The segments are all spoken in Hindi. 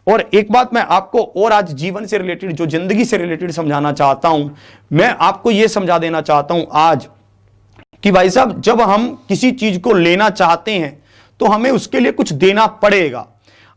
और एक बात मैं आपको और आज जीवन से रिलेटेड, जो जिंदगी से रिलेटेड समझाना चाहता हूं, मैं आपको यह समझा देना चाहता हूं आज कि भाई साहब, जब हम किसी चीज को लेना चाहते हैं तो हमें उसके लिए कुछ देना पड़ेगा।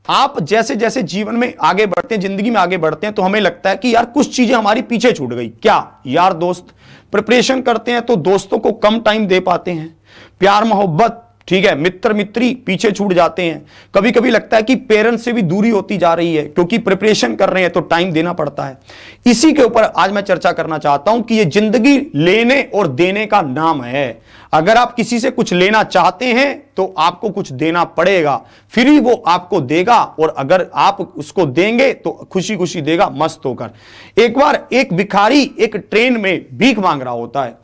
आप जैसे जैसे जीवन में आगे बढ़ते हैं, जिंदगी में आगे बढ़ते हैं, तो हमें लगता है कि यार कुछ चीजें हमारी पीछे छूट गई। क्या? यार दोस्त, प्रिपरेशन करते हैं तो दोस्तों को कम टाइम दे पाते हैं, प्यार मोहब्बत, ठीक है, मित्र मित्री पीछे छूट जाते हैं। कभी कभी लगता है कि पेरेंट्स से भी दूरी होती जा रही है, क्योंकि प्रिपरेशन कर रहे हैं तो टाइम देना पड़ता है। इसी के ऊपर आज मैं चर्चा करना चाहता हूं कि ये जिंदगी लेने और देने का नाम है। अगर आप किसी से कुछ लेना चाहते हैं तो आपको कुछ देना पड़ेगा, फिर ही वो आपको देगा, और अगर आप उसको देंगे तो खुशी खुशी देगा, मस्त होकर। एक बार एक भिखारी एक ट्रेन में भीख मांग रहा होता है,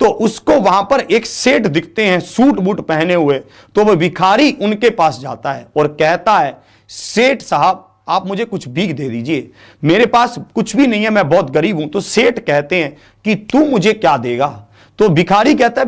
तो उसको वहां पर एक सेठ दिखते हैं सूट बूट पहने हुए। तो वह भिखारी उनके पास जाता है और कहता है, सेठ साहब आप मुझे कुछ भीख दे दीजिए, मेरे पास कुछ भी नहीं है, मैं बहुत गरीब हूं। तो सेठ कहते हैं कि तू मुझे क्या देगा? तो भिखारी कहता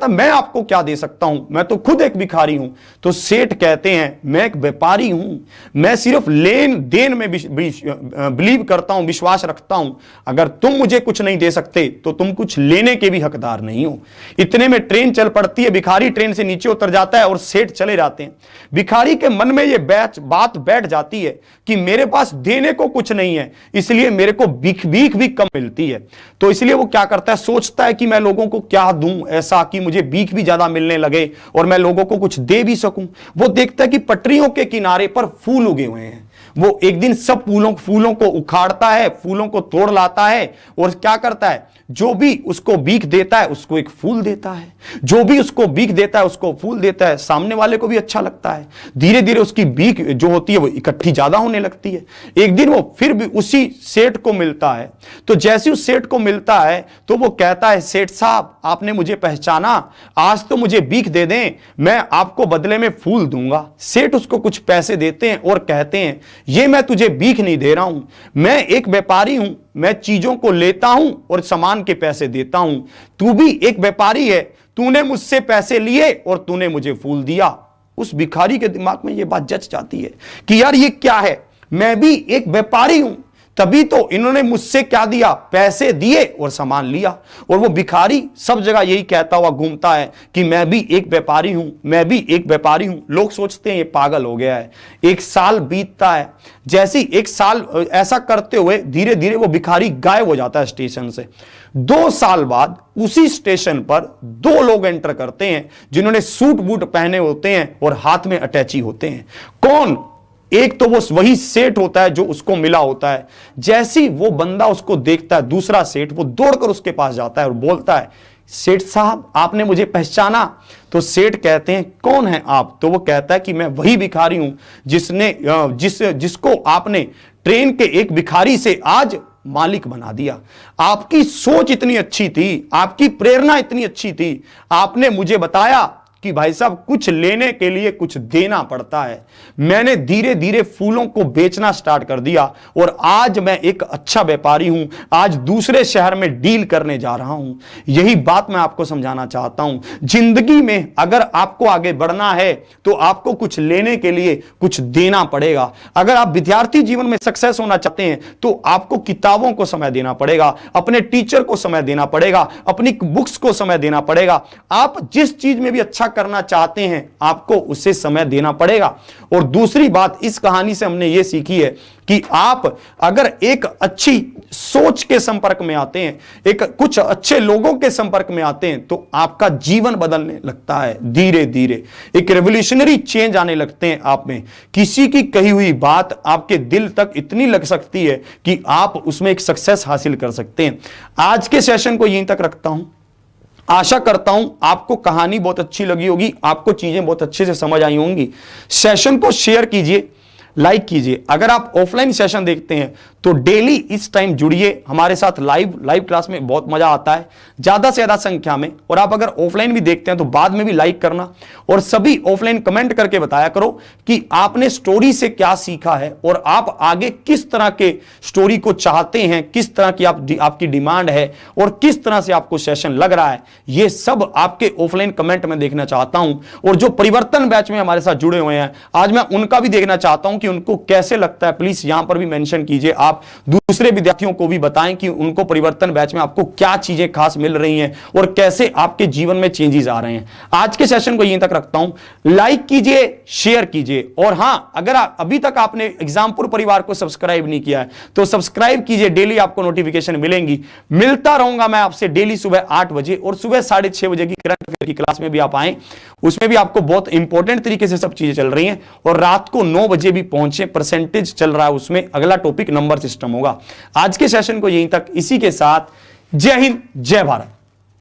है मैं आपको क्या दे सकता हूं, मैं तो खुद एक भिखारी हूं। तो सेठ कहते हैं, मैं एक व्यापारी हूं, मैं सिर्फ लेन देन में बिलीव करता हूं, विश्वास रखता हूं। अगर तुम मुझे कुछ नहीं दे सकते तो तुम कुछ लेने के भी हकदार नहीं हो। इतने में ट्रेन चल पड़ती है, भिखारी ट्रेन से नीचे उतर जाता है और सेठ चले जाते हैं। भिखारी के मन में यह बात बैठ जाती है कि मेरे पास देने को कुछ नहीं है, इसलिए मेरे को भीख भी कम मिलती है। तो इसलिए वो क्या करता है, सोचता है कि मैं लोगों को क्या दूं ऐसा कि मुझे भीख भी ज्यादा मिलने लगे और मैं लोगों को कुछ दे भी सकूं। वो देखता है कि पटरियों के किनारे पर फूल उगे हुए हैं। वो एक दिन सब फूलों को उखाड़ता है, फूलों को तोड़ लाता है, और क्या करता है, जो भी उसको भीख देता है उसको एक फूल देता है, जो भी उसको भीख देता है उसको फूल देता है। सामने वाले को भी अच्छा लगता है, धीरे धीरे उसकी भीख जो होती है वो इकट्ठी ज्यादा होने लगती है। एक दिन वो फिर भी उसी सेठ को मिलता है। तो जैसे उस सेठ को मिलता है तो वो कहता है, सेठ साहब आपने मुझे पहचाना, आज तो मुझे भीख दे दें, मैं आपको बदले में फूल दूंगा। सेठ उसको कुछ पैसे देते हैं और कहते हैं, ये मैं तुझे भीख नहीं दे रहा हूं, मैं एक व्यापारी हूं, मैं चीजों को लेता हूं और सामान के पैसे देता हूं। तू भी एक व्यापारी है, तूने मुझसे पैसे लिए और तूने मुझे फूल दिया। उस भिखारी के दिमाग में यह बात जच जाती है कि यार ये क्या है, मैं भी एक व्यापारी हूं, तभी तो इन्होंने मुझसे क्या दिया, पैसे दिए और सामान लिया। और वो भिखारी सब जगह यही कहता हुआ घूमता है कि मैं भी एक व्यापारी हूं, मैं भी एक व्यापारी हूं। लोग सोचते हैं ये पागल हो गया है। एक साल बीतता है, जैसे ही एक साल ऐसा करते हुए धीरे धीरे वो भिखारी गायब हो जाता है स्टेशन से। 2 साल बाद उसी स्टेशन पर 2 लोग एंटर करते हैं जिन्होंने सूट बूट पहने होते हैं और हाथ में अटैची होते हैं। कौन? एक तो वो वही सेठ होता है जो उसको मिला होता है। जैसी वो बंदा उसको देखता है, दूसरा सेठ, वो दौड़कर उसके पास जाता है और बोलता है, सेठ साहब आपने मुझे पहचाना? तो सेठ कहते हैं, कौन है आप? तो वो कहता है कि मैं वही भिखारी हूं जिसको आपने ट्रेन के एक भिखारी से आज मालिक बना दिया। आपकी सोच इतनी अच्छी थी, आपकी प्रेरणा इतनी अच्छी थी, आपने मुझे बताया कि भाई साहब कुछ लेने के लिए कुछ देना पड़ता है। मैंने धीरे धीरे फूलों को बेचना स्टार्ट कर दिया और आज मैं एक अच्छा व्यापारी हूं, आज दूसरे शहर में डील करने जा रहा हूं। यही बात मैं आपको समझाना चाहता हूं। जिंदगी में अगर आपको आगे बढ़ना है तो आपको कुछ लेने के लिए कुछ देना पड़ेगा। अगर आप विद्यार्थी जीवन में सक्सेस होना चाहते हैं तो आपको किताबों को समय देना पड़ेगा, अपने टीचर को समय देना पड़ेगा, अपनी बुक्स को समय देना पड़ेगा। आप जिस चीज में भी अच्छा करना चाहते हैं आपको उसे समय देना पड़ेगा। और दूसरी बात इस कहानी से हमने यह सीखी है कि आप अगर एक अच्छी सोच के संपर्क में आते हैं, एक कुछ अच्छे लोगों के संपर्क में आते हैं, तो आपका जीवन बदलने लगता है। धीरे धीरे एक रेवोल्यूशनरी चेंज आने लगते हैं आप में। किसी की कही हुई बात आपके दिल तक इतनी लग सकती है कि आप उसमें एक सक्सेस हासिल कर सकते हैं। आज के सेशन को यहीं तक रखता हूं। आशा करता हूं आपको कहानी बहुत अच्छी लगी होगी, आपको चीजें बहुत अच्छे से समझ आई होंगी। सेशन को शेयर कीजिए, लाइक कीजिए। अगर आप ऑफलाइन सेशन देखते हैं तो डेली इस टाइम जुड़िए हमारे साथ। लाइव क्लास में बहुत मजा आता है, ज्यादा से ज्यादा संख्या में। और आप अगर ऑफलाइन भी देखते हैं तो बाद में भी लाइक करना, और सभी ऑफलाइन कमेंट करके बताया करो कि आपने स्टोरी से क्या सीखा है और आप आगे किस तरह के स्टोरी को चाहते हैं, किस तरह की आपकी डिमांड है और किस तरह से आपको सेशन लग रहा है। यह सब आपके ऑफलाइन कमेंट में देखना चाहता हूं। और जो परिवर्तन बैच में हमारे साथ जुड़े हुए हैं आज मैं उनका भी देखना चाहता हूं कि उनको कैसे लगता है, प्लीज यहां पर भी मेंशन कीजिए। आप दूसरे विद्यार्थियों को भी बताएं कि उनको परिवर्तन बैच में आपको क्या चीजें खास मिल रही हैं और कैसे आपके जीवन में चेंजेस आ रहे हैं। आज के सेशन को यहीं तक रखता हूं। लाइक कीजिए, शेयर कीजिए, और हां, अगर अभी तक आपने एग्जामपुर परिवार को सब्सक्राइब नहीं किया है तो सब्सक्राइब कीजिए, डेली आपको नोटिफिकेशन मिलेंगी। मिलता रहूंगा मैं आपसे डेली सुबह 8 बजे, और सुबह 6:30 बजे की करंट अफेयर की क्लास में भी आप आए, उसमें भी आपको बहुत इंपॉर्टेंट तरीके से सब चीजें चल रही हैं। और रात को 9 बजे भी पहुंचे, परसेंटेज चल रहा है, उसमें अगला टॉपिक नंबर सिस्टम होगा। आज के सेशन को यहीं तक, इसी के साथ जय हिंद, जय भारत।